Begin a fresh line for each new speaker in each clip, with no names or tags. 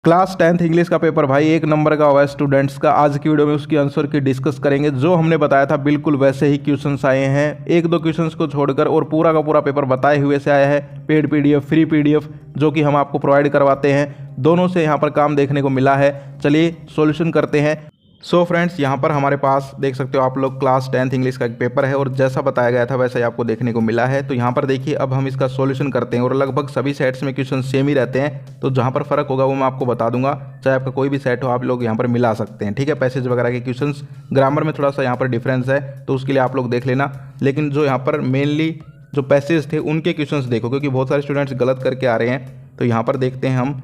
Class 10th English का paper भाई 1 number का हुआ है स्टूडेंट्स का। आज की वीडियो में उसकी आंसर की डिस्कस करेंगे। जो हमने बताया था बिल्कुल वैसे ही क्वेश्चंस आए हैं, एक दो क्वेश्चंस को छोड़कर, और पूरा का पूरा पेपर बताए हुए से आया है। पेड पीडीएफ, फ्री पीडीएफ जो कि हम आपको प्रोवाइड करवाते हैं, दोनों से यहाँ पर काम देखने को मिला है। चलिए सॉल्यूशन करते हैं। सो फ्रेंड्स, यहाँ पर हमारे पास देख सकते हो आप लोग क्लास 10th इंग्लिश का एक पेपर है और जैसा बताया गया था वैसा ही आपको देखने को मिला है। तो यहाँ पर देखिए अब हम इसका सॉल्यूशन करते हैं और लगभग सभी सेट्स में क्वेश्चन सेम ही रहते हैं। तो जहाँ पर फ़र्क होगा वो मैं आपको बता दूंगा। चाहे आपका कोई भी सेट हो आप लोग यहाँ पर मिला सकते हैं, ठीक है। पैसेज वगैरह के क्वेश्चन, ग्रामर में थोड़ा सा यहाँ पर डिफरेंस है तो उसके लिए आप लोग देख लेना। लेकिन जो यहाँ पर मेनली जो पैसेज थे उनके क्वेश्चन देखो, क्योंकि बहुत सारे स्टूडेंट्स गलत करके आ रहे हैं। तो यहाँ पर देखते हैं हम।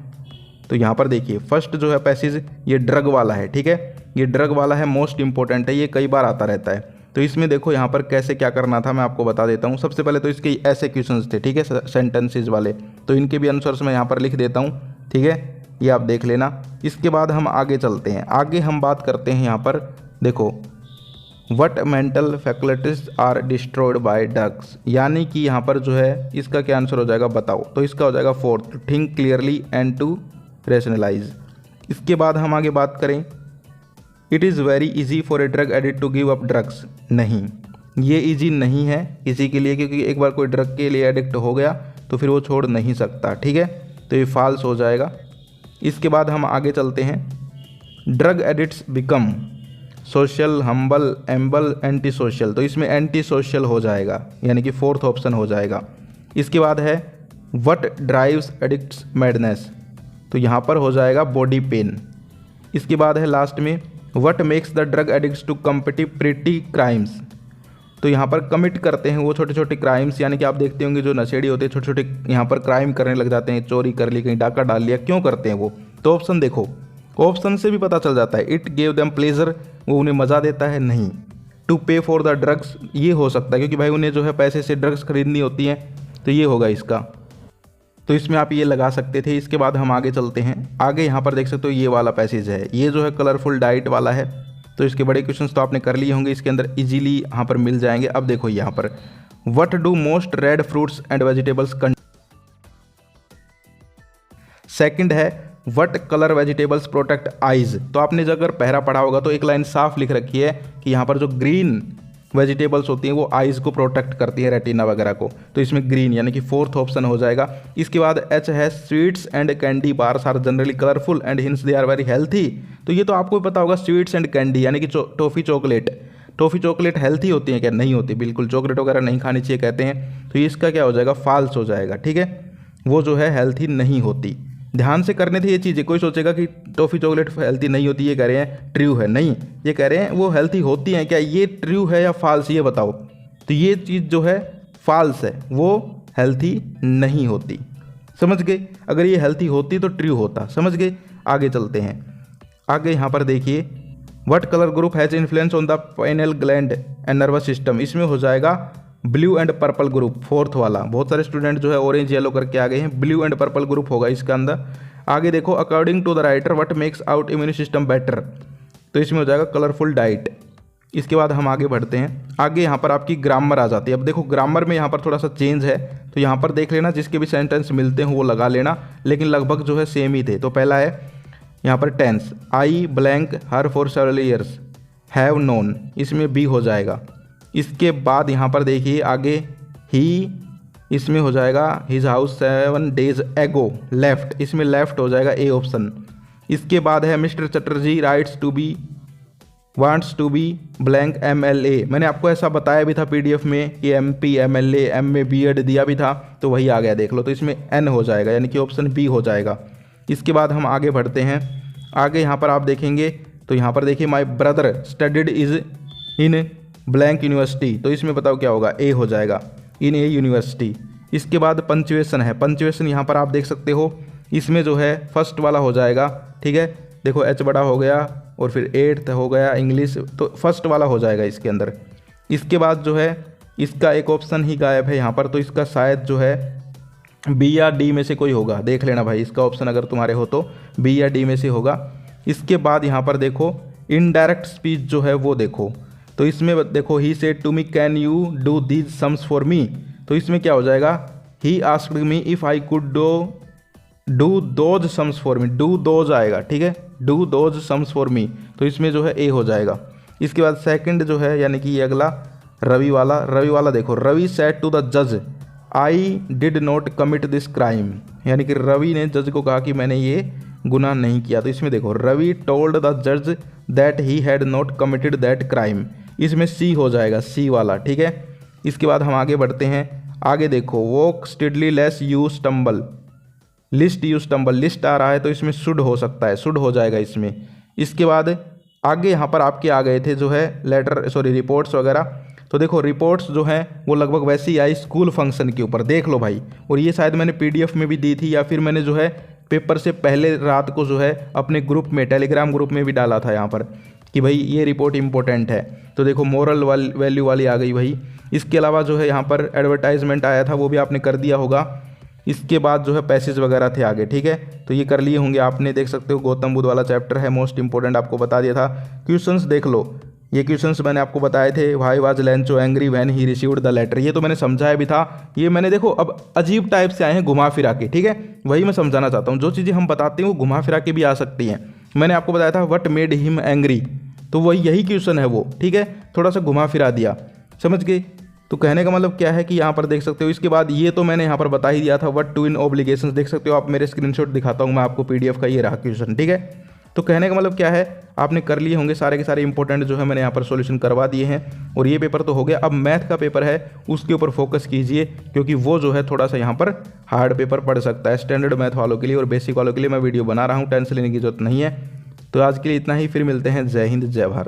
तो यहाँ पर देखिए फर्स्ट जो है पैसेज ये ड्रग वाला है, ठीक है। ये ड्रग वाला है, मोस्ट इंपॉर्टेंट है, ये कई बार आता रहता है। तो इसमें देखो यहाँ पर कैसे क्या करना था मैं आपको बता देता हूँ। सबसे पहले तो इसके ऐसे क्वेश्चंस थे, ठीक है, सेंटेंसेस वाले। तो इनके भी आंसर्स मैं यहाँ पर लिख देता हूँ, ठीक है, ये आप देख लेना। इसके बाद हम आगे चलते हैं। आगे हम बात करते हैं यहाँ पर देखो, what mental faculties are destroyed by drugs, यानी कि यहाँ पर जो है इसका क्या आंसर हो जाएगा बताओ। तो इसका हो जाएगा fourth, to think clearly and to rationalise. इसके बाद हम आगे बात करें, it is very easy for a drug addict to give up drugs. नहीं, ये इजी नहीं है किसी के लिए, क्योंकि एक बार कोई ड्रग के लिए एडिक्ट हो गया तो फिर वो छोड़ नहीं सकता, ठीक है। तो ये फॉल्स हो जाएगा। इसके बाद हम आगे चलते हैं, drug addicts become social, humble, amble, anti social. तो इसमें एंटी सोशल हो जाएगा, यानी कि फोर्थ ऑप्शन हो जाएगा। इसके बाद है व्हाट ड्राइव्स एडिक्ट्स मैडनेस। तो यहाँ पर हो जाएगा बॉडी पेन। इसके बाद है लास्ट में, what makes the drug addicts to commit pretty crimes. तो यहाँ पर कमिट करते हैं वो छोटे छोटे क्राइम्स, यानी कि आप देखते होंगे जो नशेड़ी होते हैं छोटे छोटे यहाँ पर क्राइम करने लग जाते हैं, चोरी कर ली, कहीं डाका डाल लिया। क्यों करते हैं वो? तो ऑप्शन देखो, ऑप्शन से भी पता चल जाता है। इट गेव देम प्लेजर, वो उन्हें मज़ा देता है। नहीं, टू पे फॉर द ड्रग्स, ये हो सकता है क्योंकि भाई उन्हें जो है पैसे से ड्रग्स खरीदनी होती हैं, तो ये होगा इसका। तो इसमें आप ये लगा सकते थे। इसके बाद हम आगे चलते हैं। आगे यहाँ पर देख सकते हो ये वाला पैसेज है, ये जो है कलरफुल डाइट वाला है। तो इसके बड़े क्वेश्चंस तो आपने कर लिए होंगे, इसके अंदर इजीली यहाँ पर मिल जाएंगे। अब देखो यहाँ पर, what do most red fruits and vegetables contain. Second है, what colour vegetables protect eyes. तो आपने जो अगर पहरा पढ़ा होगा तो एक लाइन साफ लिख रखी है कि यहाँ पर जो ग्रीन वेजिटेबल्स होती हैं वो आइज़ को प्रोटेक्ट करती है, रेटिना वगैरह को। तो इसमें ग्रीन यानी कि फोर्थ ऑप्शन हो जाएगा। इसके बाद एच है, sweets and candy bars are generally colourful and hence they are very healthy. तो ये तो आपको भी पता होगा, स्वीट्स एंड कैंडी यानी कि toffee chocolate. Toffee chocolate healthy होती है क्या? नहीं होती, बिल्कुल चॉकलेट वगैरह नहीं खानी चाहिए कहते हैं। तो इसका क्या हो जाएगा? फॉल्स हो जाएगा, ठीक है। वो जो है हेल्थी नहीं होती। ध्यान से करने थे ये चीज़ें। कोई सोचेगा कि टॉफ़ी चॉकलेट हेल्थी नहीं होती, ये कह रहे हैं ट्रू है। नहीं, ये कह रहे हैं वो हेल्थी होती हैं। क्या ये ट्रू है या फॉल्स, ये बताओ। तो ये चीज़ जो है फॉल्स है, वो हेल्थी नहीं होती। समझ गए? अगर ये हेल्थी होती तो ट्रू होता। समझ गए? आगे चलते हैं। आगे यहाँ पर देखिए, what colour group has influence on the pineal gland and nervous system. इसमें हो जाएगा blue and purple group, fourth वाला। बहुत सारे स्टूडेंट जो है ऑरेंज येलो करके आ गए हैं, ब्लू एंड पर्पल ग्रुप होगा इसका अंदर। आगे देखो, according to the writer what makes out immune system better. तो इसमें हो जाएगा कलरफुल डाइट। इसके बाद हम आगे बढ़ते हैं। आगे यहाँ पर आपकी ग्रामर आ जाती है। अब देखो ग्रामर में यहाँ पर थोड़ा सा चेंज है, तो यहाँ पर देख लेना, जिसके भी सेंटेंस मिलते हैं वो लगा लेना, लेकिन लगभग जो है सेम ही थे। तो पहला है यहाँ पर tense, I blank her for several years have known, इसमें बी हो जाएगा। इसके बाद यहाँ पर देखिए आगे, ही, इसमें हो जाएगा his house 7 days ago, left, इसमें लेफ्ट हो जाएगा ए ऑप्शन। इसके बाद है mister Chatterjee writes to be wants to be blank MLA। मैंने आपको ऐसा बताया भी था PDF में कि MP MLA, M में B.Ed दिया भी था, तो वही आ गया देख लो। तो इसमें N हो जाएगा, यानी कि ऑप्शन बी हो जाएगा। इसके बाद हम आगे बढ़ते हैं। आगे यहाँ पर आप देखेंगे तो यहाँ पर देखिए, my brother studied is in blank university. तो इसमें बताओ क्या होगा? ए हो जाएगा, इन ए यूनिवर्सिटी। इसके बाद पंचुएशन है। पंचुएशन यहाँ पर आप देख सकते हो, इसमें जो है फर्स्ट वाला हो जाएगा, ठीक है। देखो H बड़ा हो गया और फिर 8th हो गया इंग्लिश, तो फर्स्ट वाला हो जाएगा इसके अंदर। इसके बाद जो है इसका एक ऑप्शन ही गायब है यहाँ पर, तो इसका शायद जो है बी या डी में से कोई होगा। देख लेना भाई, इसका ऑप्शन अगर तुम्हारे हो तो बी या डी में से होगा। इसके बाद यहाँ पर देखो, इनडायरेक्ट स्पीच जो है वो देखो, तो इसमें देखो, he said to me can you do these sums for me. तो इसमें क्या हो जाएगा? He asked me if I could do do those sums for me, do those आएगा, ठीक है, do those sums for me, तो इसमें जो है ए हो जाएगा। इसके बाद सेकंड जो है यानी कि ये अगला रवि वाला देखो, रवि सेड टू द जज I did not commit this crime, यानी कि रवि ने जज को कहा कि मैंने ये गुनाह नहीं किया। तो इसमें देखो रवि टोल्ड द जज that he had not committed that crime, इसमें सी हो जाएगा, सी वाला, ठीक है। इसके बाद हम आगे बढ़ते हैं, आगे देखो walk steadily lest you stumble, lest you stumble, lest आ रहा है तो इसमें शुड हो सकता है, शुड हो जाएगा इसमें। इसके बाद आगे यहाँ पर आपके आ गए थे जो है रिपोर्ट्स वगैरह, तो देखो रिपोर्ट्स जो हैं वो लगभग वैसी आई स्कूल फंक्शन के ऊपर, देख लो भाई, और ये शायद मैंने PDF में भी दी थी या फिर मैंने जो है पेपर से पहले रात को जो है अपने ग्रुप में, टेलीग्राम ग्रुप में भी डाला था यहाँ पर कि भाई ये रिपोर्ट इंपॉर्टेंट है। तो देखो मोरल वैल्यू वाली आ गई भाई। इसके अलावा जो है यहाँ पर एडवर्टाइजमेंट आया था, वो भी आपने कर दिया होगा। इसके बाद जो है पैसेज वगैरह थे आगे, ठीक है, तो ये कर लिए होंगे आपने, देख सकते हो गौतम बुद्ध वाला चैप्टर है, मोस्ट इंपॉर्टेंट आपको बता दिया था। क्वेश्चंस देख लो, ये क्वेश्चंस मैंने आपको बताए थे, why was Lencho angry when he received the letter, ये तो मैंने समझाया भी था। ये मैंने देखो अब अजीब टाइप से आए हैं घुमा फिरा के, ठीक है, वही मैं समझाना चाहता हूँ, जो चीज़ें हम बताते हैं वो घुमा फिरा के भी आ सकती हैं। मैंने आपको बताया था व्हाट मेड हिम एंग्री, तो वही यही क्वेश्चन है वो, ठीक है, थोड़ा सा घुमा फिरा दिया, समझ गए। तो कहने का मतलब क्या है कि यहाँ पर देख सकते हो। इसके बाद ये तो मैंने यहाँ पर बता ही दिया था, व्हाट टू इन ऑब्लिगेशंस, देख सकते हो आप, मेरे स्क्रीनशॉट दिखाता हूँ मैं आपको PDF का, ये रहा क्वेश्चन, ठीक है। तो कहने का मतलब क्या है, आपने कर लिए होंगे सारे के सारे इंपॉर्टेंट जो है मैंने यहाँ पर सॉल्यूशन करवा दिए हैं, और ये पेपर तो हो गया। अब मैथ का पेपर है उसके ऊपर फोकस कीजिए, क्योंकि वो जो है थोड़ा सा यहाँ पर हार्ड पेपर पड़ सकता है स्टैंडर्ड मैथ वालों के लिए, और बेसिक वालों के लिए मैं वीडियो बना रहा हूँ, टेंशन लेने की जरूरत नहीं है। तो आज के लिए इतना ही, फिर मिलते हैं, जय हिंद जय भारत।